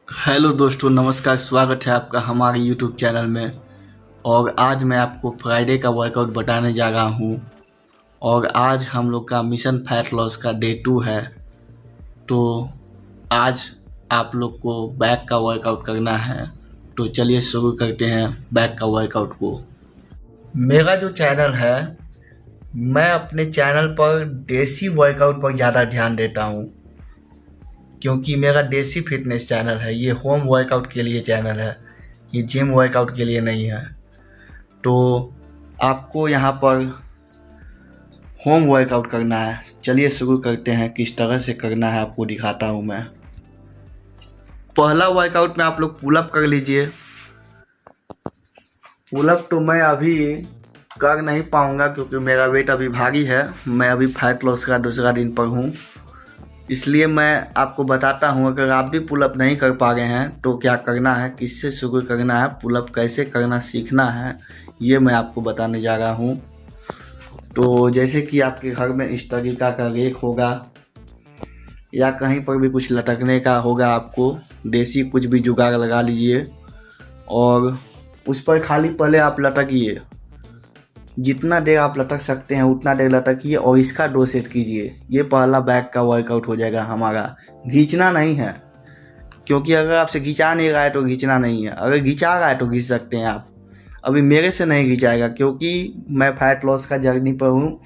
Hello दोस्तों, नमस्कार। स्वागत है आपका हमारे यूट्यूब चैनल में। और आज मैं आपको फ्राइडे का वर्कआउट बताने जा रहा हूँ। और आज हम लोग का मिशन फैट लॉस का डे 2 है। तो आज आप लोग को बैक का वर्कआउट करना है। तो चलिए शुरू करते हैं बैक का वर्कआउट को। मेरा जो चैनल है, मैं अपने चैनल पर देसी वर्कआउट पर ज़्यादा ध्यान देता हूँ, क्योंकि मेरा देसी फिटनेस चैनल है। ये होम वर्कआउट के लिए चैनल है, ये जिम वर्कआउट के लिए नहीं है। तो आपको यहाँ पर होम वर्कआउट करना है। चलिए शुरू करते हैं। किस तरह से करना है आपको दिखाता हूँ मैं। पहला वर्कआउट में आप लोग पुलअप कर लीजिए। पुलअप तो मैं अभी कर नहीं पाऊँगा, क्योंकि मेरा वेट अभी भारी है। मैं अभी फैट लॉस का दूसरा दिन पर हूँ, इसलिए मैं आपको बताता हूँ। अगर आप भी पुलअप नहीं कर पा रहे हैं तो क्या करना है, किससे शुरू करना है, पुलअप कैसे करना सीखना है, ये मैं आपको बताने जा रहा हूँ। तो जैसे कि आपके घर में इस तरीका का रेक होगा, या कहीं पर भी कुछ लटकने का होगा, आपको देसी कुछ भी जुगाड़ लगा लीजिए और उस पर खाली पहले आप लटकिए। जितना देर आप लटक सकते हैं उतना देर लटकिए और इसका 2 सेट कीजिए। ये पहला बैक का वर्कआउट हो जाएगा हमारा। खींचना नहीं है, क्योंकि अगर आपसे खींचा नहीं रहा है तो खींचना नहीं है। अगर खींचा रहा है तो खींच सकते हैं आप। अभी मेरे से नहीं खींचाएगा, क्योंकि मैं फैट लॉस का जर्नी पर हूँ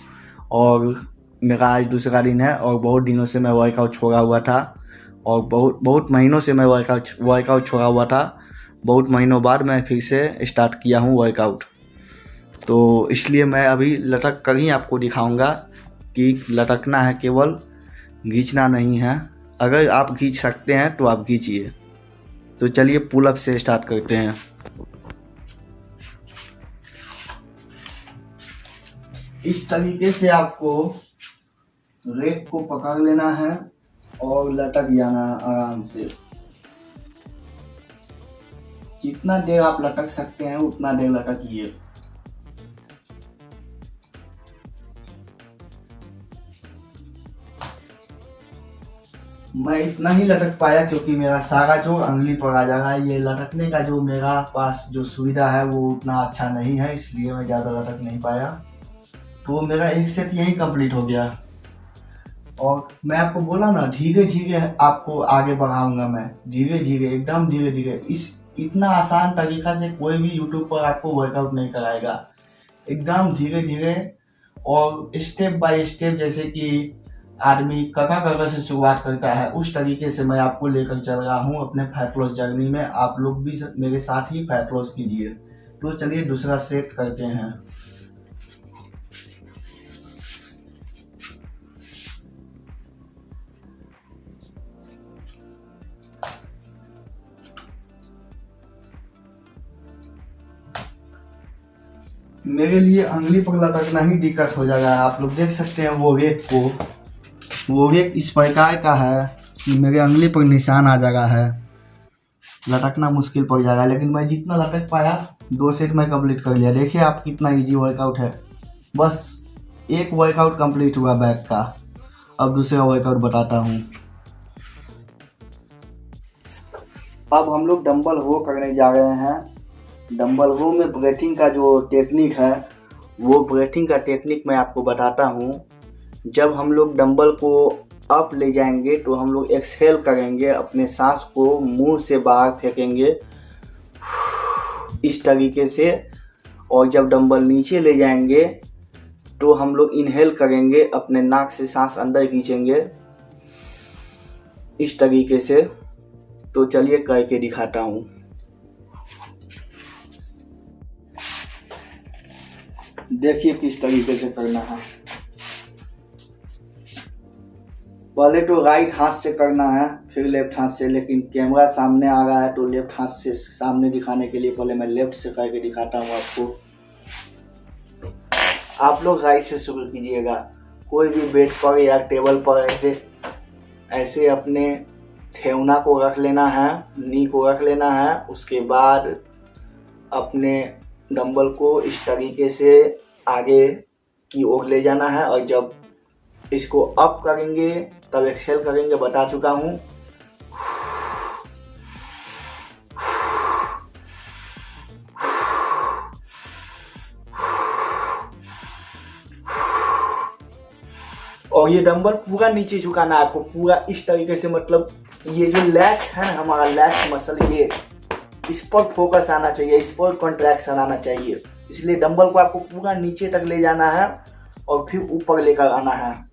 और मेरा आज दूसरा दिन है। और बहुत दिनों से मैं वर्कआउट छोड़ा हुआ था, और बहुत महीनों से मैं वर्कआउट छोड़ा हुआ था। बहुत महीनों बाद मैं फिर से स्टार्ट किया हूँ वर्कआउट। तो इसलिए मैं अभी लटक कर ही आपको दिखाऊंगा कि लटकना है, केवल खींचना नहीं है। अगर आप खींच सकते हैं तो आप खींचिए। तो चलिए पुलअप से स्टार्ट करते हैं। इस तरीके से आपको रेक को पकड़ लेना है और लटक जाना है आराम से। जितना देर आप लटक सकते हैं उतना देर लटकिए। मैं इतना ही लटक पाया, क्योंकि मेरा सारा जो अंगुली पर आ जाएगा। ये लटकने का जो मेरा पास जो सुविधा है वो उतना अच्छा नहीं है, इसलिए मैं ज़्यादा लटक नहीं पाया। तो मेरा एक सेट यही कंप्लीट हो गया। और मैं आपको बोला ना, धीरे धीरे आपको आगे बढ़ाऊंगा मैं। धीरे धीरे, एकदम धीरे धीरे। इस इतना आसान तरीका से कोई भी यूट्यूब पर आपको वर्कआउट नहीं कराएगा। एकदम धीरे धीरे और स्टेप बाय स्टेप, जैसे कि आदमी कका कका से शुरुआत करता है, उस तरीके से मैं आपको लेकर चल रहा हूँ अपने फैट लॉस जर्नी में। आप लोग भी मेरे साथ ही फैट लॉस कीजिए। तो चलिए दूसरा सेट करते हैं। मेरे लिए अंगली पर लटकना ही दिक्कत हो जाएगा। आप लोग देख सकते हैं वो रेक को। वो रेक इस प्रकार का है कि मेरे अंगली पर निशान आ जाएगा है। लटकना मुश्किल पड़ जाएगा, लेकिन मैं जितना लटक पाया 2 सेट में कंप्लीट कर लिया। देखिए आप, कितना इजी वर्कआउट है। बस एक वर्कआउट कंप्लीट हुआ बैक का। अब दूसरा वर्कआउट बताता हूँ। अब हम लोग डंबल रो करने जा रहे हैं। डंबल रो में ब्रेथिंग का जो टेक्निक है, वो ब्रेथिंग का टेक्निक मैं आपको बताता हूँ। जब हम लोग डंबल को अप ले जाएंगे तो हम लोग एक्सहेल करेंगे, अपने सांस को मुंह से बाहर फेंकेंगे इस तरीके से। और जब डंबल नीचे ले जाएंगे तो हम लोग इनहेल करेंगे, अपने नाक से सांस अंदर खींचेंगे इस तरीके से। तो चलिए करके दिखाता हूँ। देखिए किस तरीके से करना है। पहले तो राइट हाथ से करना है, फिर लेफ्ट हाथ से। लेकिन कैमरा सामने आ रहा है तो लेफ्ट हाथ से सामने दिखाने के लिए पहले मैं लेफ्ट से करके दिखाता हूँ आपको। आप लोग राइट से शुरू कीजिएगा। कोई भी बेड पर या टेबल पर ऐसे अपने ठेवना को रख लेना है, नी को रख लेना है। उसके बाद अपने डंबल को इस तरीके से आगे की ओर ले जाना है। और जब इसको अप करेंगे तब एक्सहेल करेंगे, बता चुका हूँ। और ये डंबल पूरा नीचे झुकाना है आपको, पूरा इस तरीके से, मतलब ये जो लैट्स है ना, हमारा लैट्स मसल, ये इस पर फोकस आना चाहिए, इस पर कॉन्ट्रैक्शन आना चाहिए। इसलिए डंबल को आपको पूरा नीचे तक ले जाना है और फिर ऊपर लेकर आना है।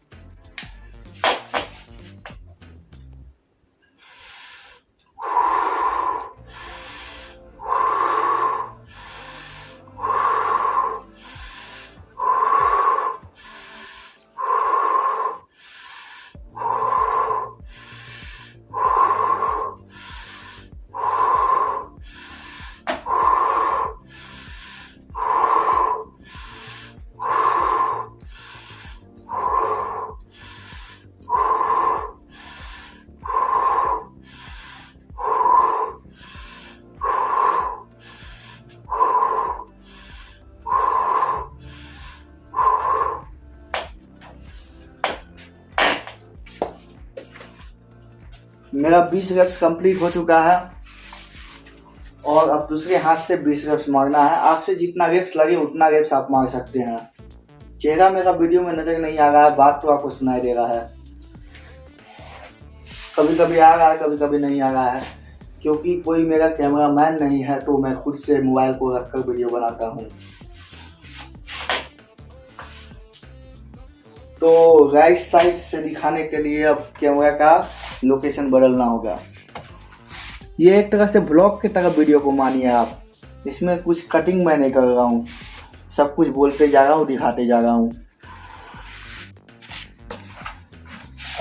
मेरा 20 रेप्स कंप्लीट हो चुका है और अब दूसरे हाथ से 20 रेप्स मारना है। आपसे जितना रेप्स लगे उतना रेप्स आप मार सकते हैं। चेहरा मेरा वीडियो में नजर नहीं आ रहा है, बात तो आपको सुनाई दे रहा है। कभी कभी आ रहा है, कभी कभी नहीं आ रहा है, क्योंकि कोई मेरा कैमरामैन नहीं है तो मैं खुद से मोबाइल को रखकर वीडियो बनाता हूँ। तो राइट साइड से दिखाने के लिए अब कैमरा का लोकेशन बदलना होगा। ये एक तरह से ब्लॉग की तरह वीडियो को मानिए आप। इसमें कुछ कटिंग मैं नहीं कर रहा हूँ, सब कुछ बोलते जा रहा हूँ, दिखाते जा रहा हूँ।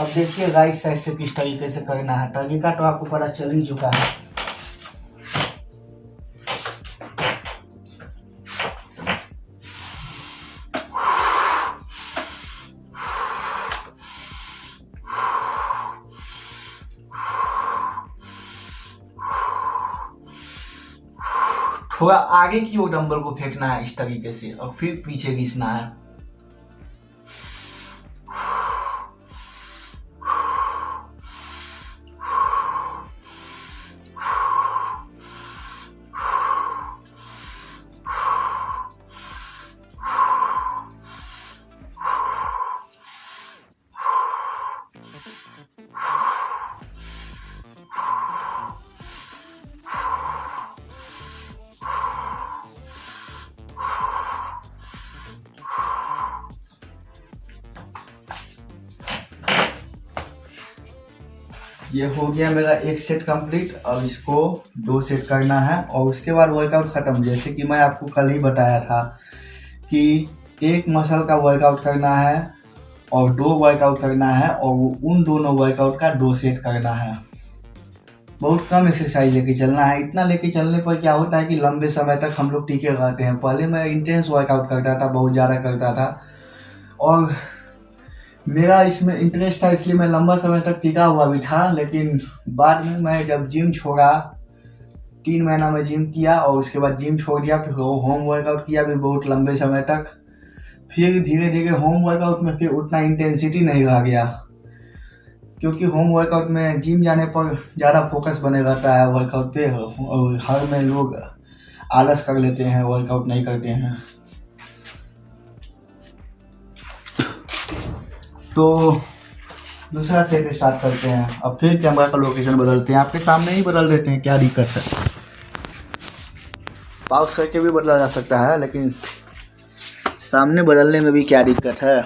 अब देखिए राइट साइड से किस तरीके से करना है। तरीका तो आपको पता चल ही चुका है। थोड़ा आगे की ओर डंबल को फेंकना है इस तरीके से और फिर पीछे घिसना है। ये हो गया मेरा एक सेट कंप्लीट। अब इसको 2 सेट करना है और उसके बाद वर्कआउट खत्म। जैसे कि मैं आपको कल ही बताया था कि एक मसल का वर्कआउट करना है और 2 वर्कआउट करना है और उन दोनों वर्कआउट का 2 सेट करना है। बहुत कम एक्सरसाइज लेके चलना है। इतना लेके चलने पर क्या होता है कि लंबे समय तक हम लोग टिके रहते हैं। पहले मैं इंटेंस वर्कआउट करता था, बहुत ज़्यादा करता था और मेरा इसमें इंटरेस्ट था, इसलिए मैं लंबा समय तक टिका हुआ भी था। लेकिन बाद में मैं जब जिम छोड़ा, 3 महीना में जिम किया और उसके बाद जिम छोड़ दिया, फिर होम वर्कआउट किया भी बहुत लंबे समय तक। फिर धीरे धीरे होम वर्कआउट में फिर उतना इंटेंसिटी नहीं रह गया, क्योंकि होम वर्कआउट में जिम जाने पर ज़्यादा फोकस बने रहता है वर्कआउट पे और हर में लोग आलस कर लेते हैं, वर्कआउट नहीं करते हैं। तो दूसरा सेट स्टार्ट करते हैं। अब फिर कैमरा का लोकेशन बदलते हैं। आपके सामने ही बदल देते हैं, क्या दिक्कत है। पॉज करके भी बदला जा सकता है, लेकिन सामने बदलने में भी क्या दिक्कत है।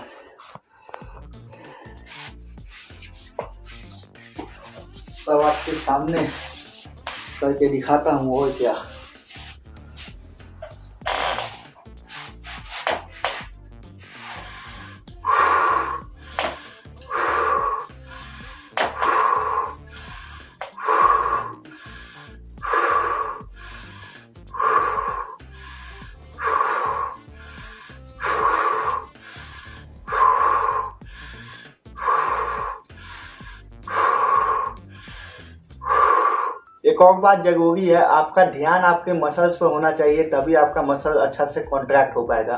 सब आपके सामने करके दिखाता हूँ और क्या। एक और बात जरूरी है, आपका ध्यान आपके मसल्स पर होना चाहिए, तभी आपका मसल अच्छा से कॉन्ट्रैक्ट हो पाएगा।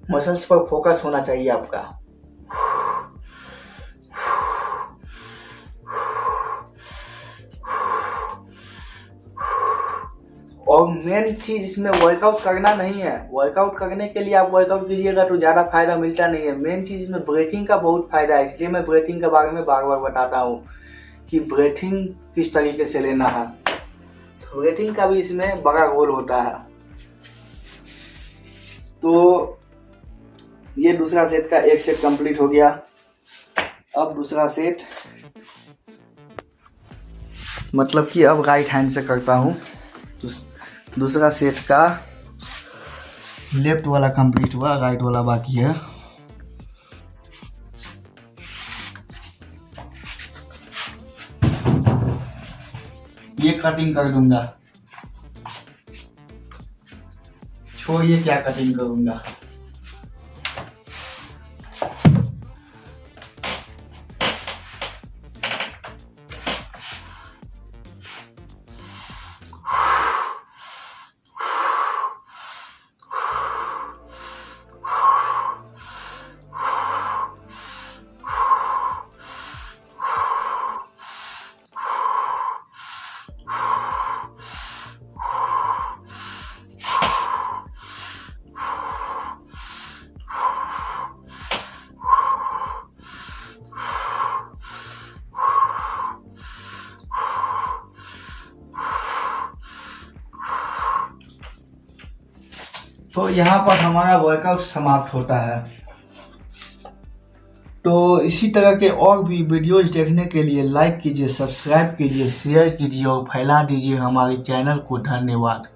मसल्स पर फोकस होना चाहिए आपका। और मेन चीज़ इसमें वर्कआउट करना नहीं है। वर्कआउट करने के लिए आप वर्कआउट कीजिएगा तो ज़्यादा फायदा मिलता नहीं है। मेन चीज़ इसमें ब्रीथिंग का बहुत फायदा है, इसलिए मैं ब्रीथिंग के बारे में बार बार बताता हूँ कि ब्रीथिंग किस तरीके से लेना है। ब्रीथिंग का भी इसमें बड़ा रोल होता है। तो ये दूसरा सेट का एक सेट कंप्लीट हो गया। अब दूसरा सेट मतलब कि अब राइट हैंड से करता हूँ। दूसरा सेट का लेफ्ट वाला कंप्लीट हुआ, राइट वाला बाकी है। ये कटिंग कर दूंगा, छोड़िए क्या कटिंग करूंगा। तो यहाँ पर हमारा वर्कआउट समाप्त होता है। तो इसी तरह के और भी वीडियोज देखने के लिए लाइक कीजिए, सब्सक्राइब कीजिए, शेयर कीजिए और फैला दीजिए हमारे चैनल को। धन्यवाद।